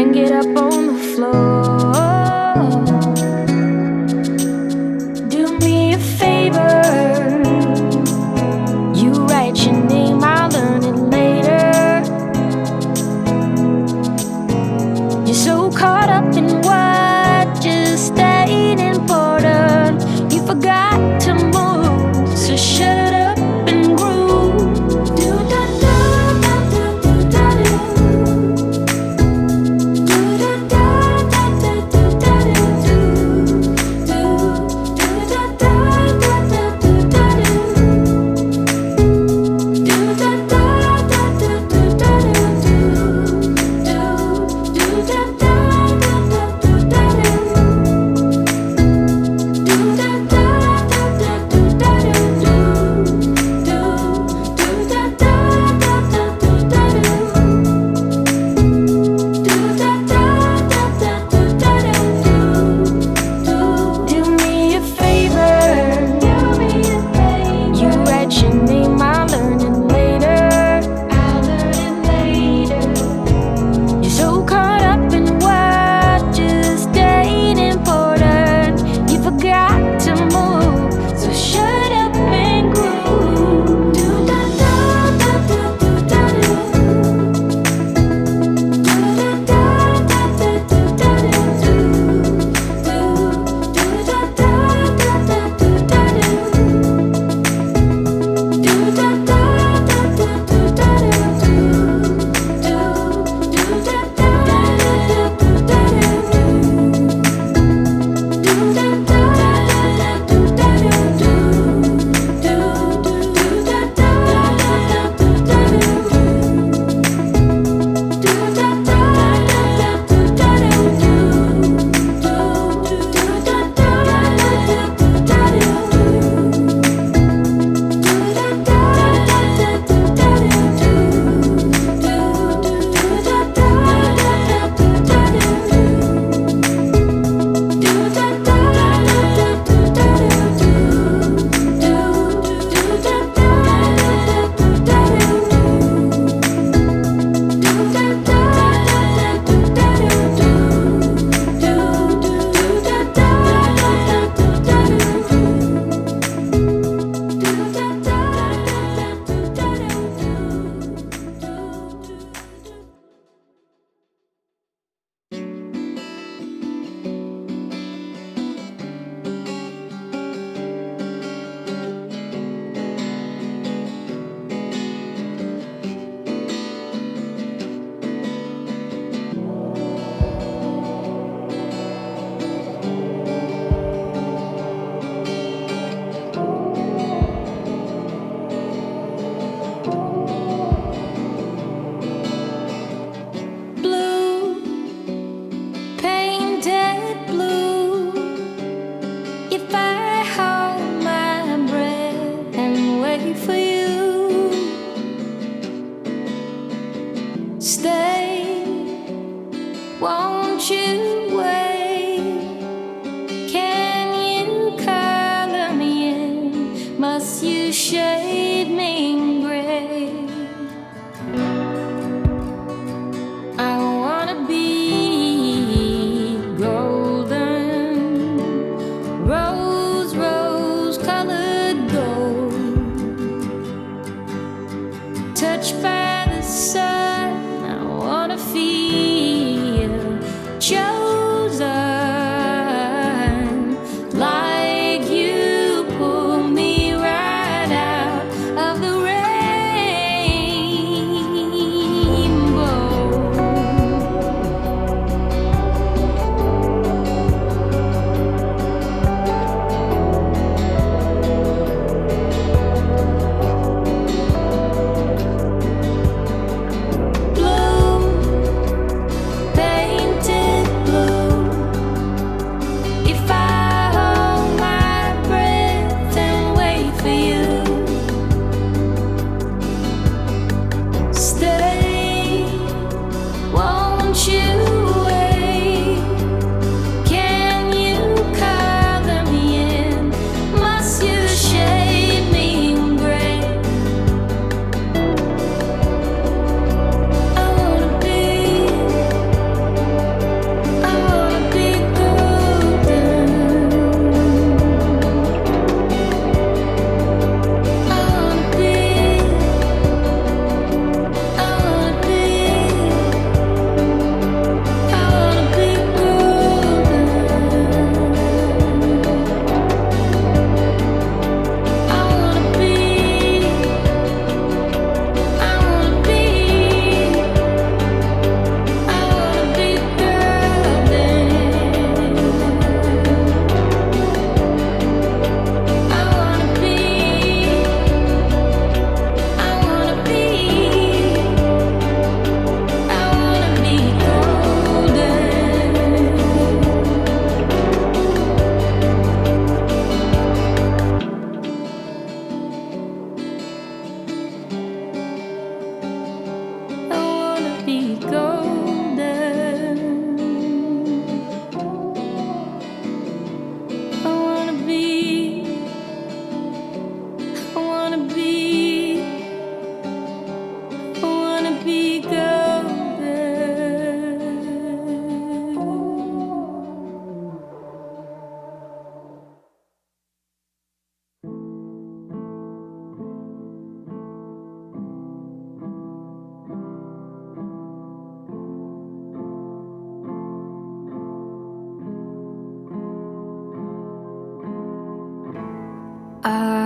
and get up on the floor. Do me a favor, you write your name, I'll learn it later. You're so caught up in what just ain't important. You forgot to move, so shut up and groove. Do-da-da-da-da-da-da-da. Do-da-da-da-da-da-da.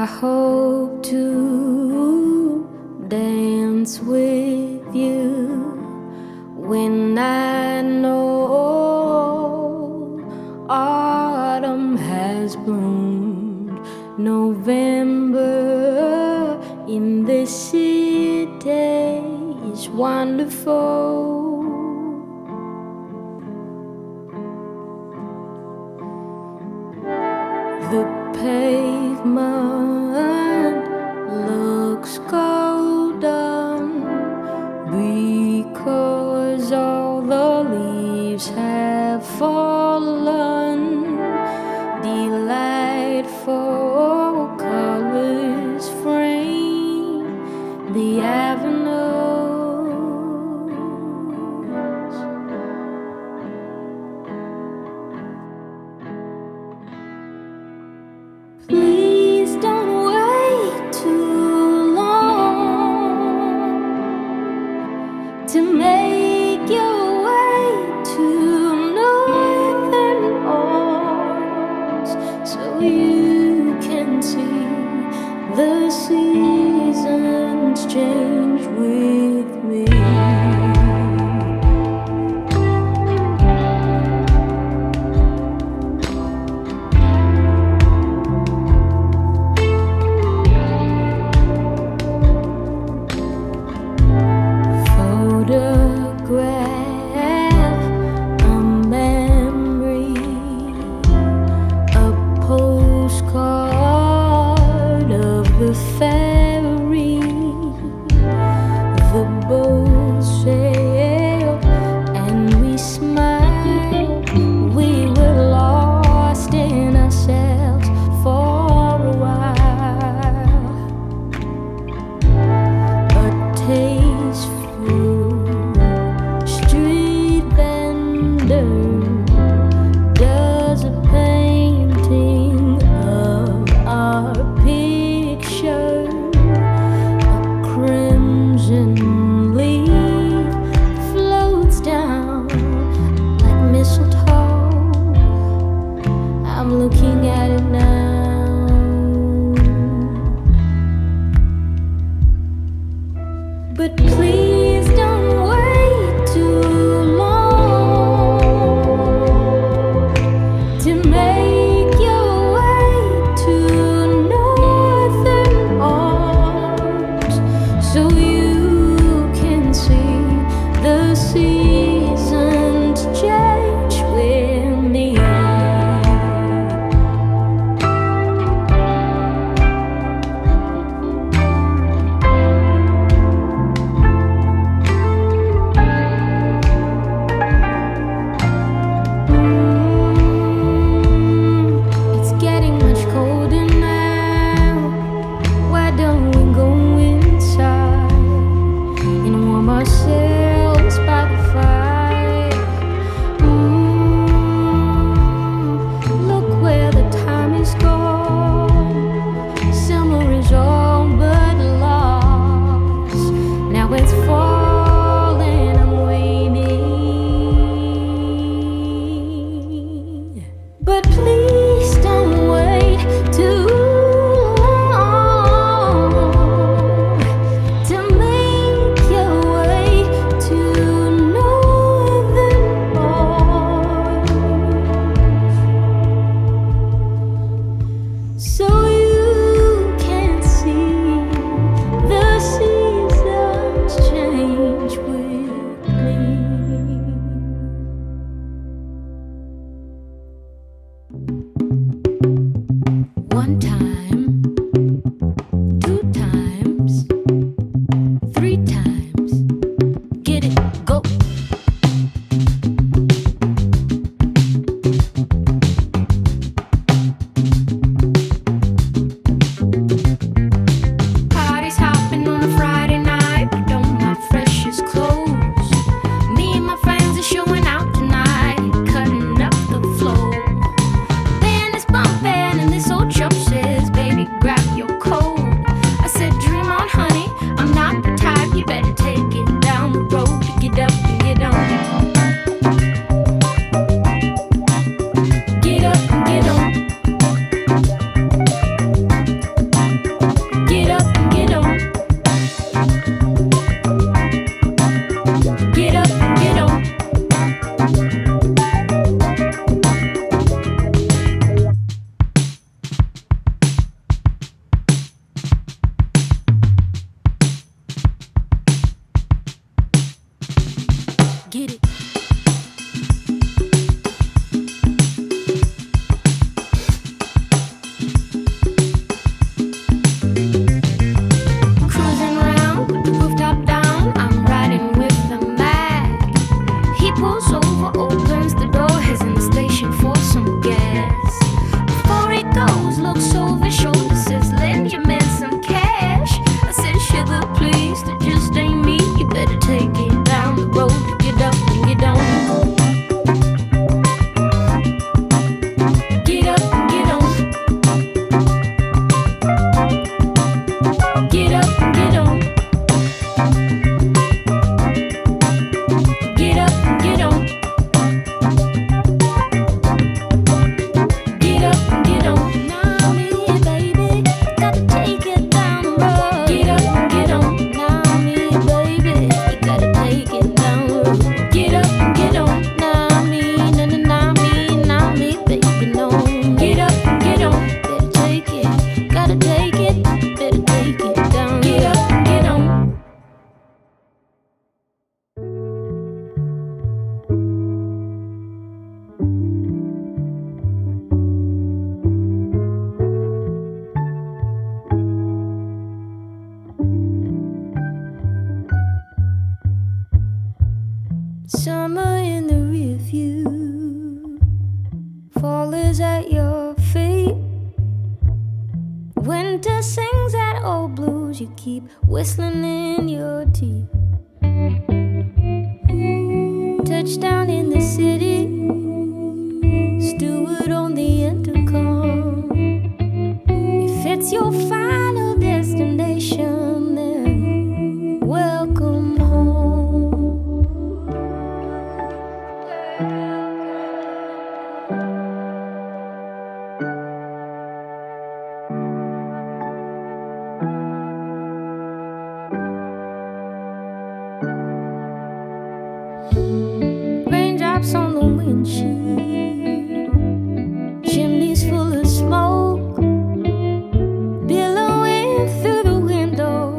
I hope to dance with you when I know autumn has bloomed. November in this city is wonderful. The pavement looks golden because all the leaves have fallen. Delightful colors frame the avenues. Please don't wait too long to make your way to New York. summer in the rear view. Fall is at your feet. Winter sings that old blues you keep whistling in your teeth. Touchdown in the city, steward on the intercom. If it's your final destination, then welcome home. Raindrops on the windshield, chimneys full of smoke, billowing through the window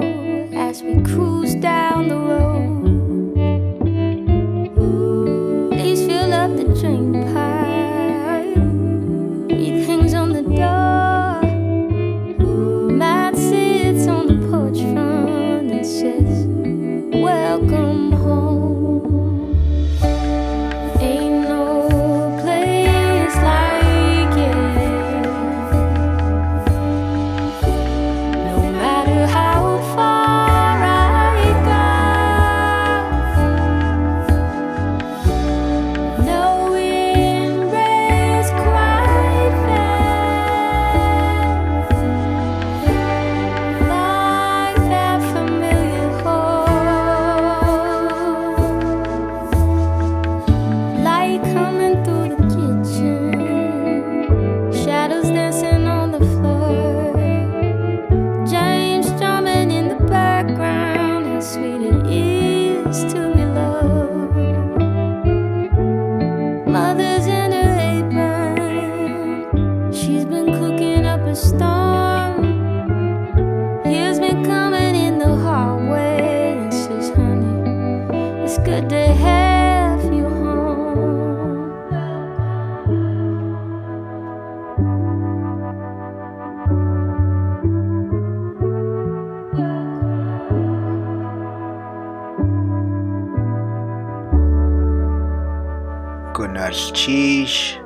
as we cruise down the road. Please fill up the drain pipe, read things on the door. Matt sits on the porch front and says, welcome home. Ain't no place like it. No matter how far I go, no embrace quite fair, like that familiar home. Light coming through the kitchen, shadows dancing on the floor. James drumming in the background, how sweet it is to be loved. Mother's in her apron, she's been cooking up a storm. Hears me coming in the hallway and says, honey, it's good to have you home. Gunnar's Cheese